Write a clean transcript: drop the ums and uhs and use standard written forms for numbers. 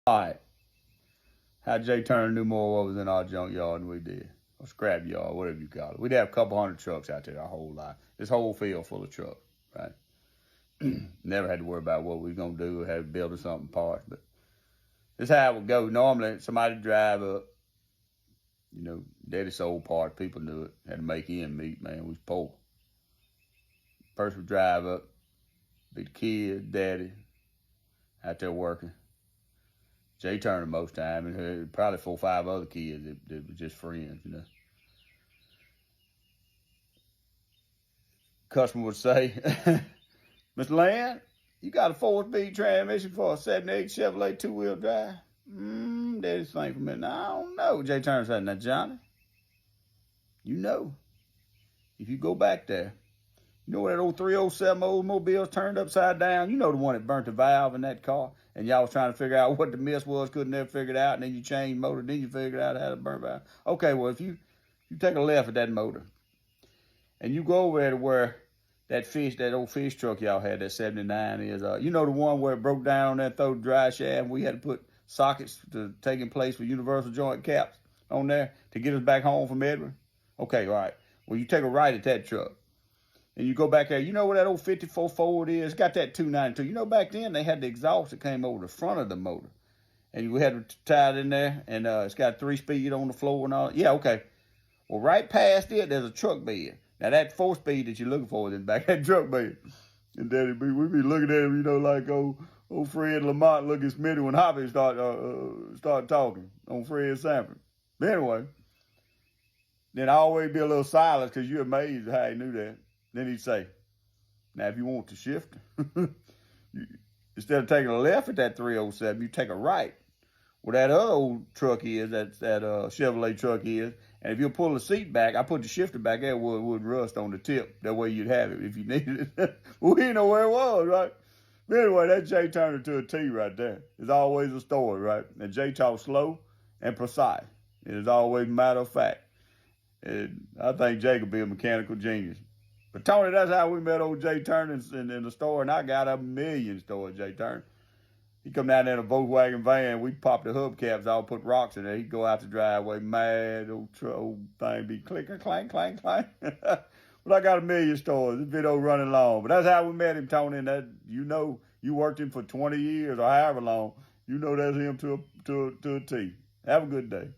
All right. How Jay Turner knew more what was in our junkyard than we did. Or scrap yard, whatever you call it. We'd have a couple hundred trucks out there our whole life. This whole field full of trucks, right? Never had to worry about what we was going to do or had to build or something parts. But this is how it would go. Normally, somebody would drive up, daddy sold parts. People knew it. Had to make end meet, man. We was poor. Person would drive up, be the kid, daddy, out there working. Jay Turner most time, and probably 4 or 5 other kids that were just friends. Customer would say, Mr. Land, you got a 4-speed transmission for a 78 Chevrolet 2-wheel drive? Daddy's thinking for a minute. I don't know. Jay Turner said, now, Johnny, if you go back there, you know where that old 307 Oldsmobile turned upside down? You know the one that burnt the valve in that car, and y'all was trying to figure out what the miss was, couldn't never figure it out, and then you changed motor, then you figured out how to burn valve. Okay, well, if you take a left at that motor, and you go over there to where that old fish truck y'all had, that 79 is, the one where it broke down on that throat dry shaft, and we had to put sockets to taking place for universal joint caps on there to get us back home from Edward? Okay, all right. Well, you take a right at that truck. And you go back there, you know where that old 54 Ford is? It's got that 292. Back then they had the exhaust that came over the front of the motor. And you had to tie it in there, and it's got 3-speed on the floor and all. Yeah, okay. Well, right past it, there's a truck bed. Now, that 4-speed that you're looking for is in the back of that truck bed. And Daddy, we be looking at him, like old Fred Lamont look at Smitty when Hoppy start talking on Fred Sanford. But anyway, then I always be a little silent because you're amazed how he knew that. Then he'd say, now, if you want to shift, instead of taking a left at that 307, you take a right. Well, that other old truck is, that Chevrolet truck is, and if you pull the seat back, I put the shifter back there where it wouldn't rust on the tip. That way you'd have it if you needed it. We didn't know where it was, right? But anyway, that Jay Turner to a T right there. There's always a story, right? And Jay talks slow and precise. It is always matter of fact. And I think Jay could be a mechanical genius. But Tony, that's how we met old Jay Turner in the store, and I got a million stores, Jay Turner. He come down there in a Volkswagen van, we pop the hubcaps out, put rocks in there. He'd go out the driveway, mad, old thing be clicking, clank, clank, clank. But I got a million stores. This video running long. But that's how we met him, Tony, and that, you worked him for 20 years or however long. That's him to a T. Have a good day.